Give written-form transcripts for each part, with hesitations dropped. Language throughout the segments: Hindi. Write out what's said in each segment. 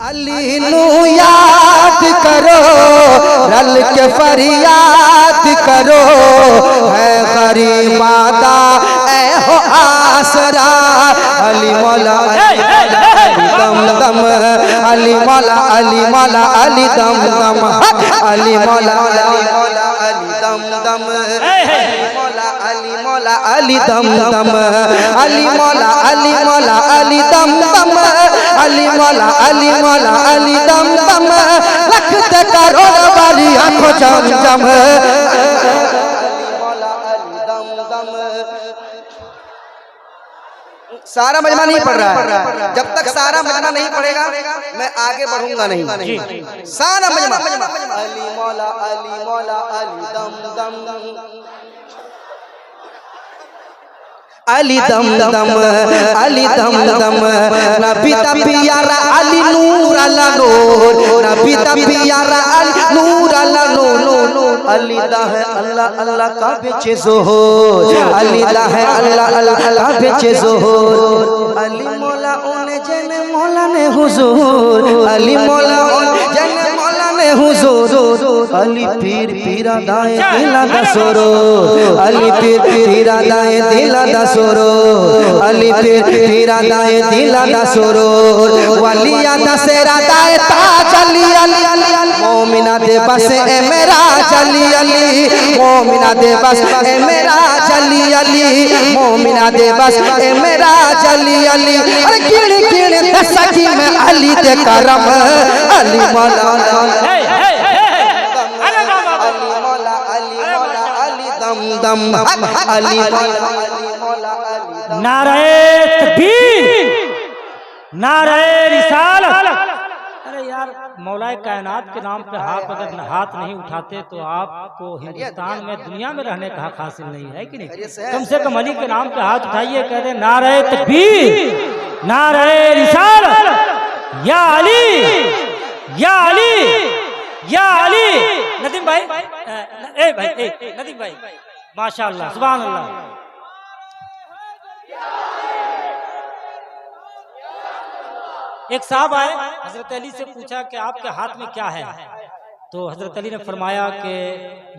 अली नू याद करो, रल के फरियाद करो, है गरीबादा ए हो आसरा। अली मौला दम दम, अली मौला अली मौला अली दम दम, अली मौला अली दम दम, अली मौला अली दम दम, अली मौला अली मौला अली दम दम, अली मौला अली मौला अली दम दम, लखत करोड़ वाली आंखों जम जम, सारा मजमा नहीं पढ़ रहा है। जब तक सारा मजमा नहीं पढ़ेगा मैं आगे बढ़ूंगा नहीं। सारा मजमा अली मौला अली मौला अली दम दम, अली दम दम, अली दम दम, नबी दा प्यारा अली नूर अल्लाह नूर, नबी दा प्यारा अली नूर अल्लाह नूर, अली दा है अल्लाह अल्लाह का बेचे ज़ोहर, अली दा है अल्लाह अल्लाह का बेचे ज़ोहर, अली मौला उन्हें जने मौला ने हुजूर, अली मौला जने मौला ने हुजूर, अली पीर पीरा दाए दिला दसोरो, अली पीर पीरा दाए दिला दसोरो, अली पीर पीरा दाए दिला दसोरो, वलिया दसेरा दाए ताज अली अली, मोमिना दे बस ए मेरा अली अली, मोमिना दे बस ए मेरा अली अली, मोमिना दे बस ए मेरा अली अली, अरे गिण गिण दसकी में अली दे करम, अली मौला दम अली नारे तकबीर, नारे रिसालत। अरे यार मौलाए कायनात के नाम पे हाथ अगर हाथ नहीं उठाते तो आपको हिंदुस्तान में दुनिया में रहने का हक हासिल नहीं है कि नहीं। कम से कम अली के नाम पे हाथ उठाइए, कह दे नारे तकबीर, नारे रिसालत, या अली या अली या अली। नदीम भाई नदीम भाई माशाअल्लाह सुभान अल्लाह। एक साहब आए, हजरत अली से पूछा कि आपके हाथ में क्या है, तो हजरत अली ने फरमाया कि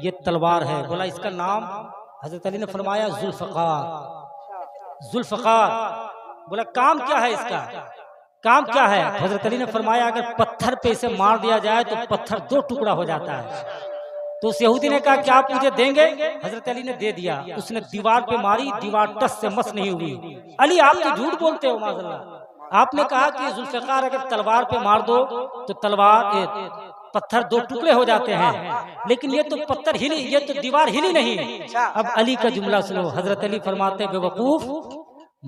ये तलवार है। बोला इसका नाम, हजरत अली ने फरमाया जुल्फ़कार, जुल्फ़कार। बोला काम क्या है इसका, काम क्या है। हजरत अली ने फरमाया अगर पत्थर पे इसे मार दिया जाए तो पत्थर दो टुकड़ा हो जाता है। तो उस यहूदी ने कहा क्या आप मुझे देंगे, हजरत अली ने दे दिया। उसने दीवार पे मारी, दीवार टस से मस नहीं हुई। अली आप तो झूठ बोलते हो माज़अल्लाह, आपने कहा कि जुल्फ़कार अगर तलवार पे मार दो तो तलवार पत्थर दो टुकड़े हो जाते हैं, लेकिन ये तो पत्थर हिली, ये तो दीवार हिली नहीं। अब अली का जुमला सुनो, हजरत अली फरमाते बेवकूफ,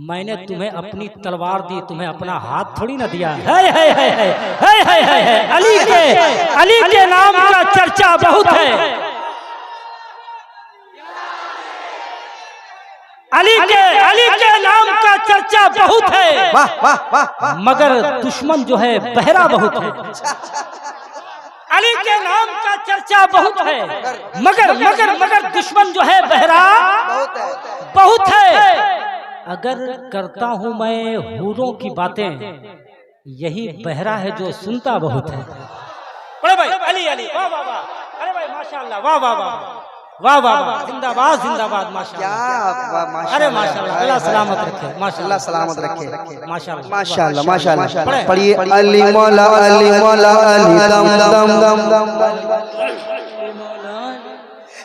मैंने तुम्हें अपनी तलवार दी, तुम्हें अपना हाथ थोड़ी ना दिया है। अली के नाम का चर्चा बहुत है, अली के नाम का चर्चा बहुत है, मगर दुश्मन जो है बहरा बहुत है। अली के नाम का चर्चा बहुत है, मगर दुश्मन जो है बहरा बहुत है। अगर करता हूं मैं हूरों की बातें, यही बहरा है जो सुनता बहुत है। अरे भाई अली अली वाह वाह वाह, अरे भाई माशाअल्लाह वाह वाह वाह वाह वाह वाह, जिंदाबाद जिंदाबाद माशाअल्लाह। अरे माशाअल्लाह, अल्लाह सलामत रखे, माशाअल्लाह सलामत रखे, माशाअल्लाह माशाअल्लाह माशाअल्लाह। पढ़िए अली मौला अली मौला अली दम दम दम दम,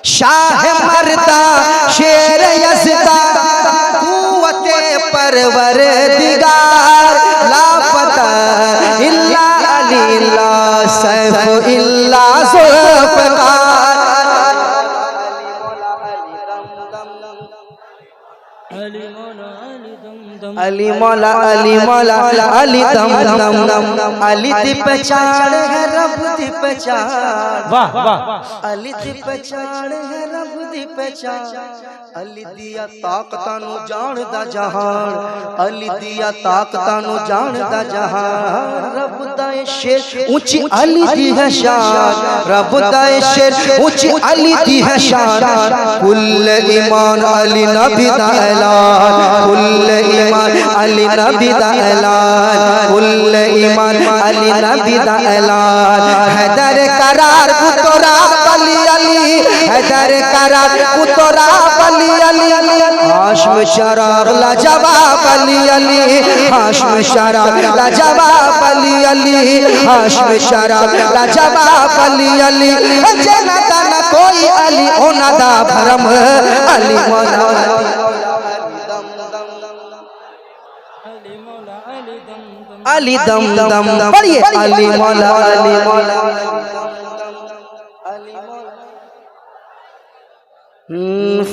शाह मर्दा शेर यज़दा कुव्वते परवरदिगार, लापता इल्ला अली इल्ला सैफ इल्ला ज़ुल्फ़कार। अली मौला अली मौला अली दम दम दम, अली दी पहचान है रब दी पहचान, वाह वाह, अली दी पहचान है रब दी पहचान, अली दिया ताकतां नू जानदा जहान, अली दिया ताकतां नू जानदा जहान, रब दा शेर ऊंची अली दी है शान, रब दा शेर ऊंची अली दी है शान, कुल ईमान अली नबी दा ऐलान, कुल ईमान अली नबी दा ऐलान कुल ईमान अली नबी दा ऐलान हैदर करार पुतरा अली अली हैदर करार पुतरा अली अली हाशम शराब लाजवाब अली अली हाशम शराब लाजवाब अली अली हाशम शराब लाजवाब अली अली जनता न कोई अली ओना दा भरम अली मौला अली दम दम पढ़िए अली मौला अली मौला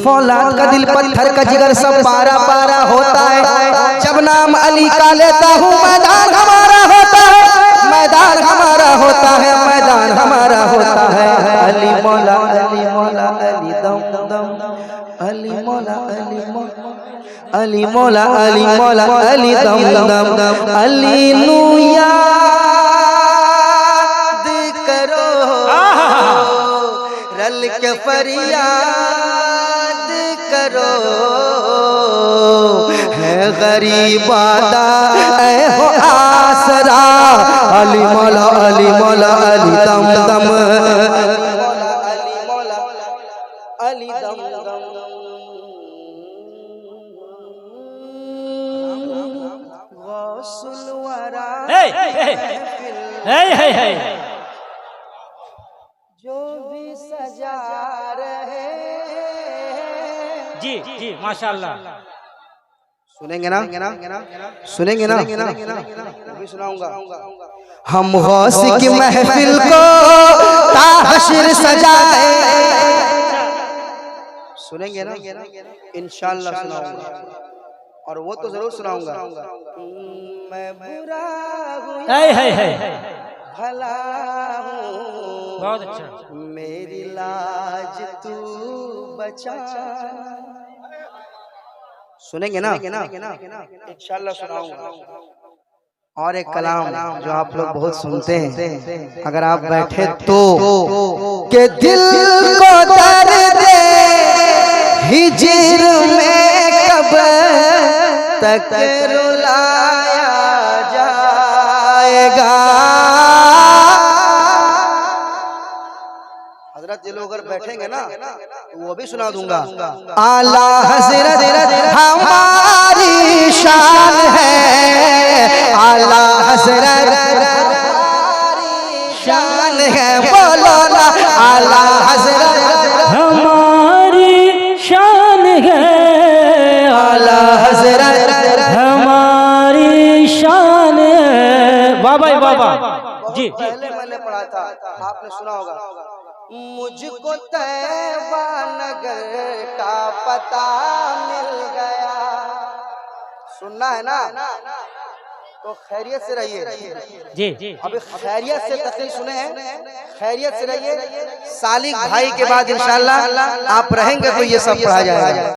फौलाद का दिल पत्थर का जिगर सब पारा पारा होता है जब नाम अली का लेता हूँ मैदान हमारा होता है मैदान हमारा होता है मैदान हमारा होता है अली मौला अली दम दम अली मौला अली मौला अली मौला अली दम दम अली नू याद करो रल के फरियाद करो है गरीब आदा ऐ हो आसरा अली मौला अली मौला अली दम दम अली दम दम गौसुल वरा जो भी सजा रहे जी जी माशाल्लाह सुनेंगे ना सुनेंगे ना भी सुनाऊंगा हम गौस की महफिल को ताहशर सजा दे सुनेंगे ना इंशाअल्लाह सुनाऊंगा और वो तो जरूर सुनाऊंगा मैं बुरा हूँ भला हूँ बहुत अच्छा मेरी लाज तू बचा सुनेंगे ना इंशाअल्लाह सुनाऊंगा और एक कलाम जो आप लोग बहुत सुनते हैं अगर आप बैठे तो के दिल को दर्द हिजर में कब तक रुलाया जाएगा हजरत ये लोग अगर बैठेंगे ना तो वो भी सुना दूंगा आला हजरत हमारी शान है आला हजरत शान है बोलो ना आला हजरत हमारी शान है आला हजरत हमारी शान है बाबा बाबा जी पहले मैंने पढ़ा था आपने सुना होगा मुझको तैबा नगर का पता मिल गया सुनना है ना तो खैरियत से रहिए जी जी अभी खैरियत से तकरीर सुने हैं खैरियत से रहिए सालिक भाई के बाद इंशाअल्लाह आप रहेंगे तो ये सब पढ़ा जाएगा।